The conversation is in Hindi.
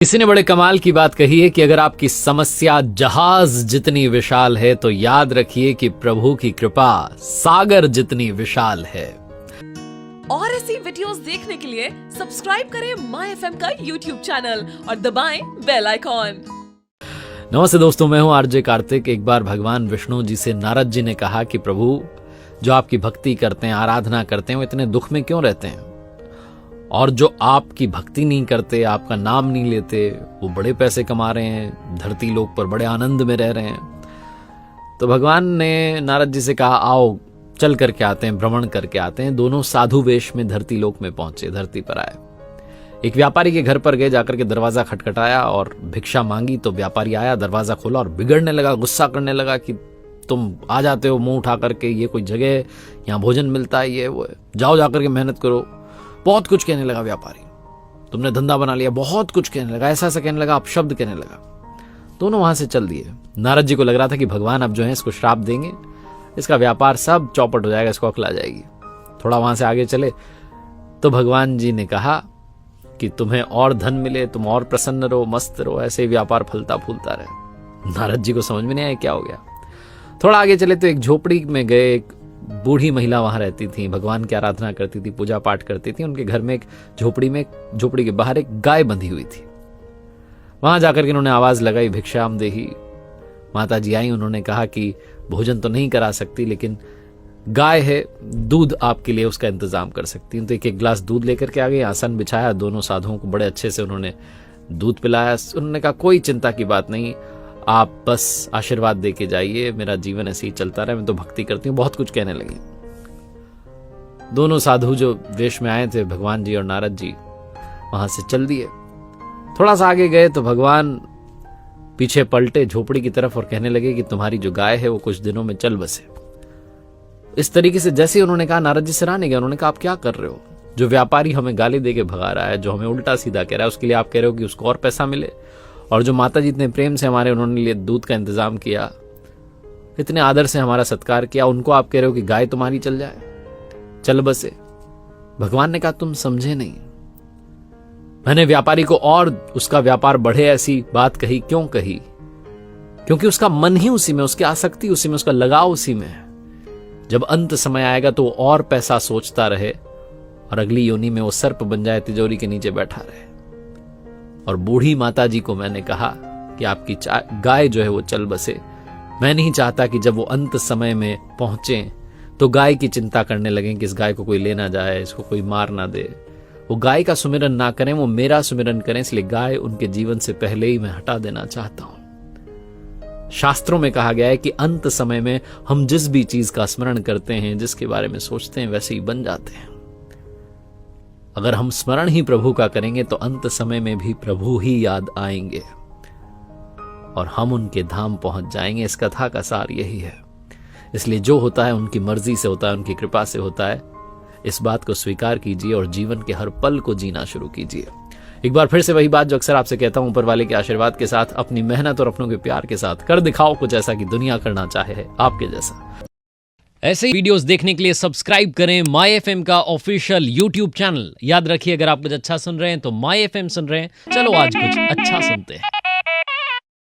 किसी ने बड़े कमाल की बात कही है कि अगर आपकी समस्या जहाज जितनी विशाल है तो याद रखिए कि प्रभु की कृपा सागर जितनी विशाल है। और ऐसी वीडियोस देखने के लिए सब्सक्राइब करें माय एफएम का यूट्यूब चैनल और दबाएं बेल आइकॉन। नमस्ते दोस्तों, मैं हूं आरजे कार्तिक। एक बार भगवान विष्णु जी से नारद जी ने कहा कि प्रभु, जो आपकी भक्ति करते हैं, आराधना करते हैं, वो इतने दुख में क्यों रहते हैं, और जो आपकी भक्ति नहीं करते, आपका नाम नहीं लेते, वो बड़े पैसे कमा रहे हैं, धरती लोक पर बड़े आनंद में रह रहे हैं। तो भगवान ने नारद जी से कहा, आओ चल करके आते हैं, भ्रमण करके आते हैं। दोनों साधु वेश में धरती लोक में पहुंचे, धरती पर आए। एक व्यापारी के घर पर गए, जाकर के दरवाजा खटखटाया और भिक्षा मांगी। तो व्यापारी आया, दरवाजा खोला और बिगड़ने लगा, गुस्सा करने लगा कि तुम आ जाते हो मुंह उठा करके, ये कोई जगह है, यहाँ भोजन मिलता है, ये वो है, जाओ जाकर के मेहनत करो। बहुत कुछ कहने लगा व्यापारी, तुमने धंधा बना लिया, बहुत कुछ कहने लगा, ऐसा ऐसा कहने लगा, अपशब्द कहने लगा। दोनों वहां से चल दिए। नारद जी को लग रहा था कि भगवान अब जो है इसको श्राप देंगे, इसका व्यापार सब चौपट हो जाएगा, इसको अकल आ जाएगी। थोड़ा वहां से आगे चले तो भगवान जी ने कहा कि तुम्हें और धन मिले, तुम और प्रसन्न रहो, मस्त रहो, ऐसे ही व्यापार फलता फूलता रहे। नारद जी को समझ में नहीं आया क्या हो गया। थोड़ा आगे चले तो एक झोपड़ी में गए। एक बूढ़ी महिला वहां रहती थी, भगवान की आराधना करती थी, पूजा पाठ करती थी। उनके घर में एक झोपड़ी के बाहर एक गाय बंधी हुई थी। वहां जाकर के उन्होंने आवाज लगाई, भिक्षाम देही। माता जी आई, उन्होंने कहा कि भोजन तो नहीं करा सकती, लेकिन गाय है, दूध आपके लिए उसका इंतजाम कर सकती हूं। तो एक गिलास दूध लेकर के आ गई, आसन बिछाया, दोनों साधुओं को बड़े अच्छे से उन्होंने दूध पिलाया। उन्होंने कहा कोई चिंता की बात नहीं, आप बस आशीर्वाद दे के जाइए, मेरा जीवन ऐसे ही चलता रहे, मैं तो भक्ति करती हूँ। बहुत कुछ कहने लगे। दोनों साधु जो वेश में आए थे, भगवान जी और नारद जी, वहां से चल दिए। थोड़ा सा आगे गए तो भगवान पीछे पलटे झोपड़ी की तरफ और कहने लगे कि तुम्हारी जो गाय है वो कुछ दिनों में चल बसे। इस तरीके से जैसे ही उन्होंने कहा, नारद जी सराहने गए। उन्होंने कहा आप क्या कर रहे हो? जो व्यापारी हमें गाली दे के भगा रहा है, जो हमें उल्टा सीधा कह रहा है, उसके लिए आप कह रहे हो कि उसको और पैसा मिले। और जो माता जी इतने प्रेम से हमारे, उन्होंने लिए दूध का इंतजाम किया, इतने आदर से हमारा सत्कार किया, उनको आप कह रहे हो कि गाय तुम्हारी चल जाए, चल बसे। भगवान ने कहा तुम समझे नहीं, मैंने व्यापारी को और उसका व्यापार बढ़े ऐसी बात कही। क्यों कही? क्योंकि उसका मन ही उसी में, उसकी आसक्ति उसी में, उसका लगाव उसी में है। जब अंत समय आएगा तो और पैसा सोचता रहे और अगली योनि में वो सर्प बन जाए, तिजोरी के नीचे बैठा रहे। और बूढ़ी माता जी को मैंने कहा कि आपकी गाय जो है वो चल बसे। मैं नहीं चाहता कि जब वो अंत समय में पहुंचे तो गाय की चिंता करने लगें कि इस गाय को कोई ले ना जाए, इसको कोई मार ना दे। वो गाय का सुमिरन ना करें, वो मेरा सुमिरन करें। इसलिए गाय उनके जीवन से पहले ही मैं हटा देना चाहता हूं। शास्त्रों में कहा गया है कि अंत समय में हम जिस भी चीज का स्मरण करते हैं, जिसके बारे में सोचते हैं, वैसे ही बन जाते हैं। अगर हम स्मरण ही प्रभु का करेंगे तो अंत समय में भी प्रभु ही याद आएंगे और हम उनके धाम पहुंच जाएंगे। इस कथा का सार यही है। इसलिए जो होता है उनकी मर्जी से होता है, उनकी कृपा से होता है। इस बात को स्वीकार कीजिए और जीवन के हर पल को जीना शुरू कीजिए। एक बार फिर से वही बात जो अक्सर आपसे कहता हूं, ऊपर वाले के आशीर्वाद के साथ, अपनी मेहनत और अपनों के प्यार के साथ कर दिखाओ कुछ ऐसा कि दुनिया करना चाहे है आपके जैसा। ऐसे ही वीडियोस देखने के लिए सब्सक्राइब करें माय एफएम का ऑफिशियल यूट्यूब चैनल। याद रखिए, अगर आप कुछ अच्छा सुन रहे हैं तो माय एफएम सुन रहे हैं। चलो आज कुछ अच्छा सुनते हैं।